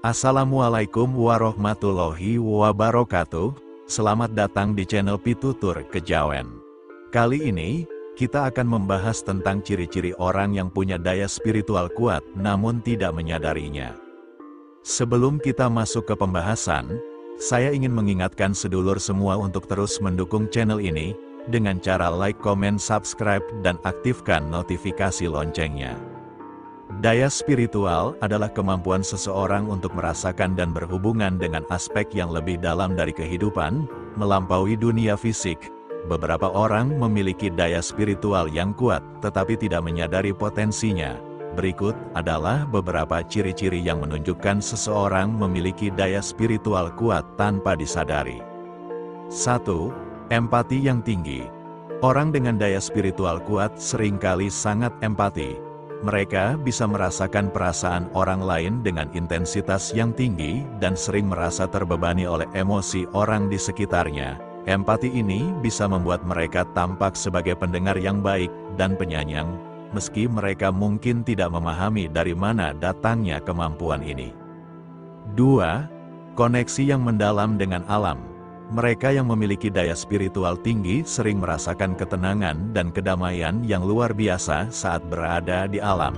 Assalamualaikum warahmatullahi wabarakatuh. Selamat datang di channel Pitutur Kejawen. Kali ini, kita akan membahas tentang ciri-ciri orang yang punya daya spiritual kuat namun tidak menyadarinya. Sebelum kita masuk ke pembahasan, saya ingin mengingatkan sedulur semua untuk terus mendukung channel ini dengan cara like, comment, subscribe, dan aktifkan notifikasi loncengnya. Daya spiritual adalah kemampuan seseorang untuk merasakan dan berhubungan dengan aspek yang lebih dalam dari kehidupan, melampaui dunia fisik. Beberapa orang memiliki daya spiritual yang kuat, tetapi tidak menyadari potensinya. Berikut adalah beberapa ciri-ciri yang menunjukkan seseorang memiliki daya spiritual kuat tanpa disadari. 1. Empati yang tinggi. Orang dengan daya spiritual kuat seringkali sangat empati. Mereka bisa merasakan perasaan orang lain dengan intensitas yang tinggi dan sering merasa terbebani oleh emosi orang di sekitarnya. Empati ini bisa membuat mereka tampak sebagai pendengar yang baik dan penyayang, meski mereka mungkin tidak memahami dari mana datangnya kemampuan ini. 2. Koneksi yang mendalam dengan alam. Mereka yang memiliki daya spiritual tinggi sering merasakan ketenangan dan kedamaian yang luar biasa saat berada di alam.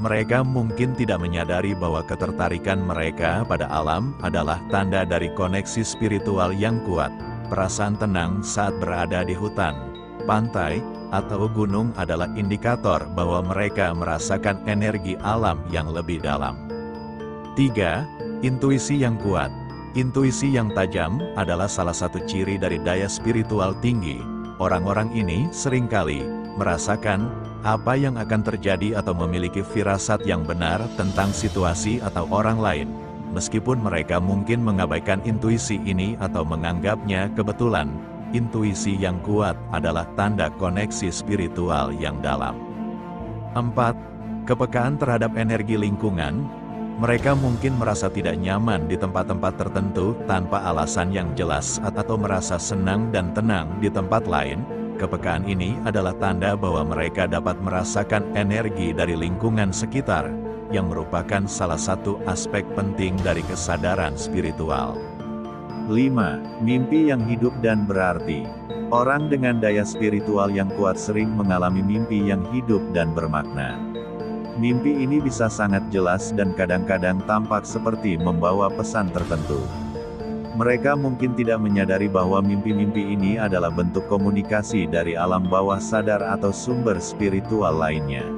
Mereka mungkin tidak menyadari bahwa ketertarikan mereka pada alam adalah tanda dari koneksi spiritual yang kuat. Perasaan tenang saat berada di hutan, pantai, atau gunung adalah indikator bahwa mereka merasakan energi alam yang lebih dalam. 3. Intuisi yang kuat. Intuisi yang tajam adalah salah satu ciri dari daya spiritual tinggi. Orang-orang ini seringkali merasakan apa yang akan terjadi atau memiliki firasat yang benar tentang situasi atau orang lain. Meskipun mereka mungkin mengabaikan intuisi ini atau menganggapnya kebetulan, intuisi yang kuat adalah tanda koneksi spiritual yang dalam. 4. Kepekaan terhadap energi lingkungan. Mereka mungkin merasa tidak nyaman di tempat-tempat tertentu tanpa alasan yang jelas atau merasa senang dan tenang di tempat lain. Kepekaan ini adalah tanda bahwa mereka dapat merasakan energi dari lingkungan sekitar, yang merupakan salah satu aspek penting dari kesadaran spiritual. 5. Mimpi yang hidup dan berarti. Orang dengan daya spiritual yang kuat sering mengalami mimpi yang hidup dan bermakna. Mimpi ini bisa sangat jelas dan kadang-kadang tampak seperti membawa pesan tertentu. Mereka mungkin tidak menyadari bahwa mimpi-mimpi ini adalah bentuk komunikasi dari alam bawah sadar atau sumber spiritual lainnya.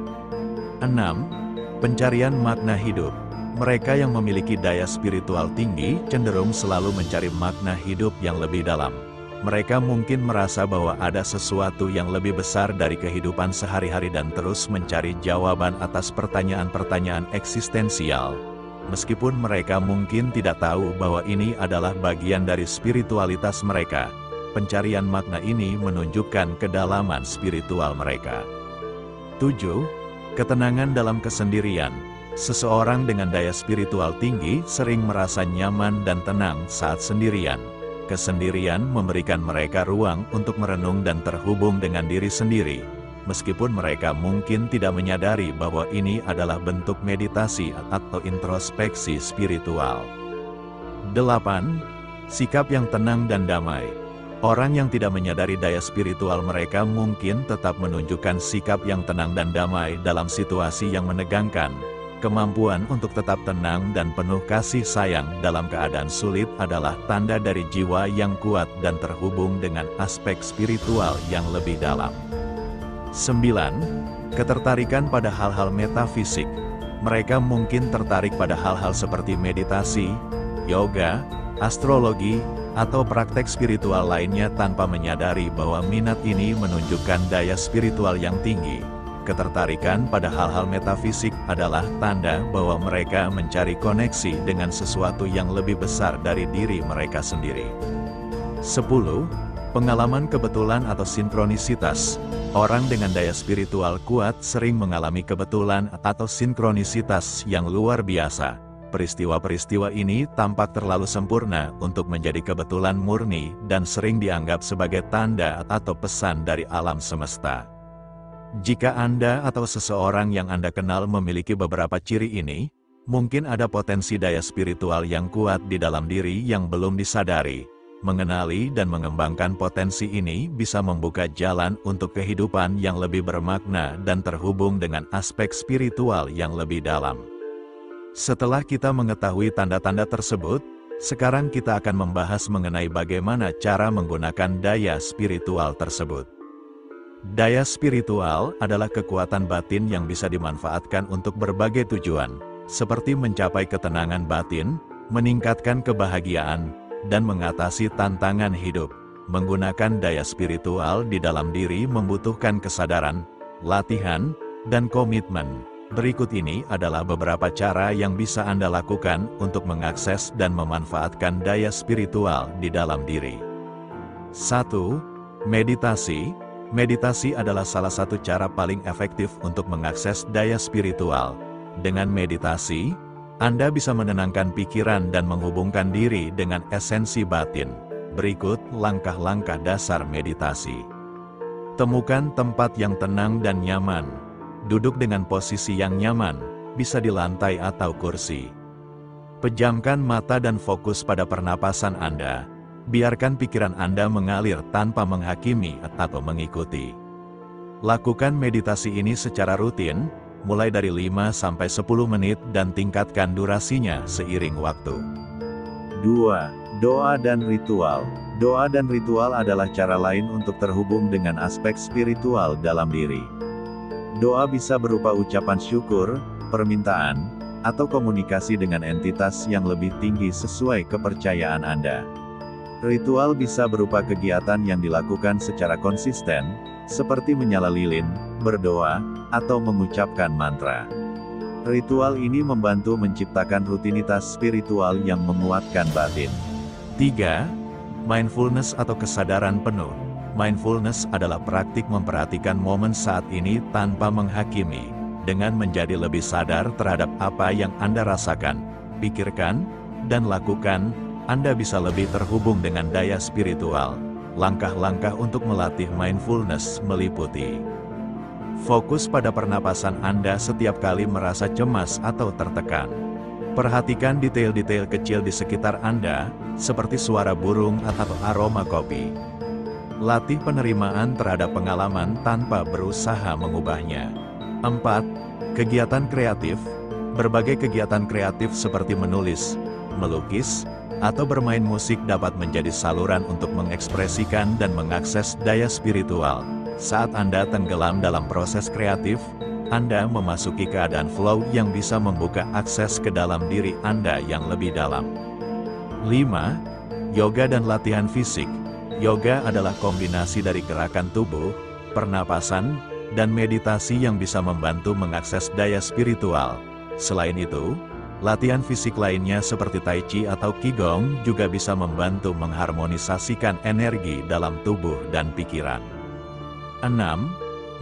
6. Pencarian makna hidup. Mereka yang memiliki daya spiritual tinggi cenderung selalu mencari makna hidup yang lebih dalam. Mereka mungkin merasa bahwa ada sesuatu yang lebih besar dari kehidupan sehari-hari dan terus mencari jawaban atas pertanyaan-pertanyaan eksistensial. Meskipun mereka mungkin tidak tahu bahwa ini adalah bagian dari spiritualitas mereka, pencarian makna ini menunjukkan kedalaman spiritual mereka. 7. Ketenangan dalam kesendirian. Seseorang dengan daya spiritual tinggi sering merasa nyaman dan tenang saat sendirian. Kesendirian memberikan mereka ruang untuk merenung dan terhubung dengan diri sendiri, meskipun mereka mungkin tidak menyadari bahwa ini adalah bentuk meditasi atau introspeksi spiritual. 8. Sikap yang tenang dan damai. Orang yang tidak menyadari daya spiritual mereka mungkin tetap menunjukkan sikap yang tenang dan damai dalam situasi yang menegangkan. Kemampuan untuk tetap tenang dan penuh kasih sayang dalam keadaan sulit adalah tanda dari jiwa yang kuat dan terhubung dengan aspek spiritual yang lebih dalam. 9. Ketertarikan pada hal-hal metafisik. Mereka mungkin tertarik pada hal-hal seperti meditasi, yoga, astrologi, atau praktek spiritual lainnya tanpa menyadari bahwa minat ini menunjukkan daya spiritual yang tinggi. Ketertarikan pada hal-hal metafisik adalah tanda bahwa mereka mencari koneksi dengan sesuatu yang lebih besar dari diri mereka sendiri. 10. Pengalaman kebetulan atau sinkronisitas. Orang dengan daya spiritual kuat sering mengalami kebetulan atau sinkronisitas yang luar biasa. Peristiwa-peristiwa ini tampak terlalu sempurna untuk menjadi kebetulan murni dan sering dianggap sebagai tanda atau pesan dari alam semesta. Jika Anda atau seseorang yang Anda kenal memiliki beberapa ciri ini, Mungkin ada potensi daya spiritual yang kuat di dalam diri yang belum disadari. Mengenali dan mengembangkan potensi ini bisa membuka jalan untuk kehidupan yang lebih bermakna dan terhubung dengan aspek spiritual yang lebih dalam. Setelah kita mengetahui tanda-tanda tersebut, sekarang kita akan membahas mengenai bagaimana cara menggunakan daya spiritual tersebut. Daya spiritual adalah kekuatan batin yang bisa dimanfaatkan untuk berbagai tujuan, seperti mencapai ketenangan batin, meningkatkan kebahagiaan, dan mengatasi tantangan hidup. Menggunakan daya spiritual di dalam diri membutuhkan kesadaran, latihan, dan komitmen. Berikut ini adalah beberapa cara yang bisa Anda lakukan untuk mengakses dan memanfaatkan daya spiritual di dalam diri. 1. Meditasi. Meditasi adalah salah satu cara paling efektif untuk mengakses daya spiritual. Dengan meditasi, Anda bisa menenangkan pikiran dan menghubungkan diri dengan esensi batin. Berikut langkah-langkah dasar meditasi. Temukan tempat yang tenang dan nyaman. Duduk dengan posisi yang nyaman, bisa di lantai atau kursi. Pejamkan mata dan fokus pada pernapasan Anda. Biarkan pikiran Anda mengalir tanpa menghakimi atau mengikuti. Lakukan meditasi ini secara rutin, mulai dari 5-10 menit dan tingkatkan durasinya seiring waktu. 2. Doa dan ritual. Doa dan ritual adalah cara lain untuk terhubung dengan aspek spiritual dalam diri. Doa bisa berupa ucapan syukur, permintaan, atau komunikasi dengan entitas yang lebih tinggi sesuai kepercayaan Anda. Ritual bisa berupa kegiatan yang dilakukan secara konsisten, seperti menyala lilin, berdoa, atau mengucapkan mantra. Ritual ini membantu menciptakan rutinitas spiritual yang menguatkan batin. 3. Mindfulness atau kesadaran penuh. Mindfulness adalah praktik memperhatikan momen saat ini tanpa menghakimi, dengan menjadi lebih sadar terhadap apa yang Anda rasakan, pikirkan, dan lakukan. Anda bisa lebih terhubung dengan daya spiritual. Langkah-langkah untuk melatih mindfulness meliputi: fokus pada pernapasan Anda setiap kali merasa cemas atau tertekan. Perhatikan detail-detail kecil di sekitar Anda, seperti suara burung atau aroma kopi. Latih penerimaan terhadap pengalaman tanpa berusaha mengubahnya. 4. Kegiatan kreatif. Berbagai kegiatan kreatif seperti menulis, melukis, atau bermain musik dapat menjadi saluran untuk mengekspresikan dan mengakses daya spiritual. Saat Anda tenggelam dalam proses kreatif, Anda memasuki keadaan flow yang bisa membuka akses ke dalam diri Anda yang lebih dalam. 5. Yoga dan latihan fisik. Yoga adalah kombinasi dari gerakan tubuh, pernapasan, dan meditasi yang bisa membantu mengakses daya spiritual. Selain itu, latihan fisik lainnya seperti Tai Chi atau Qigong juga bisa membantu mengharmonisasikan energi dalam tubuh dan pikiran. 6.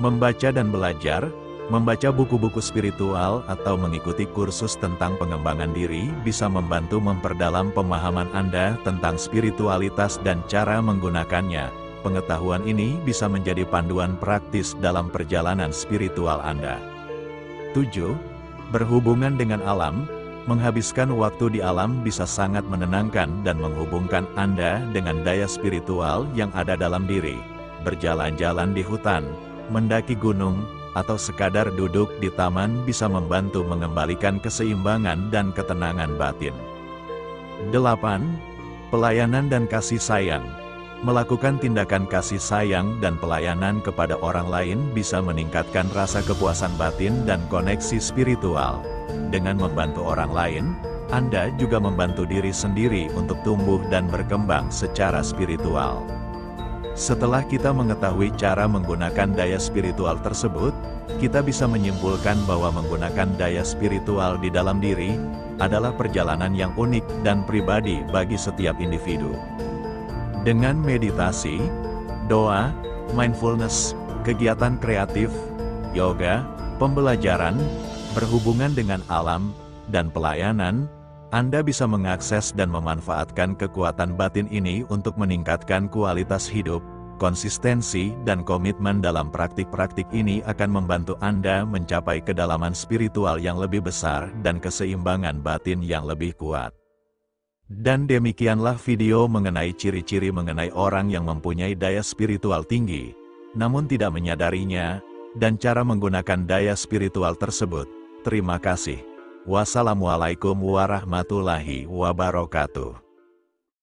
Membaca dan belajar. Membaca buku-buku spiritual atau mengikuti kursus tentang pengembangan diri bisa membantu memperdalam pemahaman Anda tentang spiritualitas dan cara menggunakannya. Pengetahuan ini bisa menjadi panduan praktis dalam perjalanan spiritual Anda. 7. Berhubungan dengan alam. Menghabiskan waktu di alam bisa sangat menenangkan dan menghubungkan Anda dengan daya spiritual yang ada dalam diri. Berjalan-jalan di hutan, mendaki gunung, atau sekadar duduk di taman bisa membantu mengembalikan keseimbangan dan ketenangan batin. 8. Pelayanan dan kasih sayang. Melakukan tindakan kasih sayang dan pelayanan kepada orang lain bisa meningkatkan rasa kepuasan batin dan koneksi spiritual. Dengan membantu orang lain, Anda juga membantu diri sendiri untuk tumbuh dan berkembang secara spiritual. Setelah kita mengetahui cara menggunakan daya spiritual tersebut, kita bisa menyimpulkan bahwa menggunakan daya spiritual di dalam diri adalah perjalanan yang unik dan pribadi bagi setiap individu. Dengan meditasi, doa, mindfulness, kegiatan kreatif, yoga, pembelajaran, berhubungan dengan alam, dan pelayanan, Anda bisa mengakses dan memanfaatkan kekuatan batin ini untuk meningkatkan kualitas hidup, Konsistensi dan komitmen dalam praktik-praktik ini akan membantu Anda mencapai kedalaman spiritual yang lebih besar dan keseimbangan batin yang lebih kuat. Dan demikianlah video mengenai ciri-ciri mengenai orang yang mempunyai daya spiritual tinggi, namun tidak menyadarinya, dan cara menggunakan daya spiritual tersebut. Terima kasih. Wassalamualaikum warahmatullahi wabarakatuh.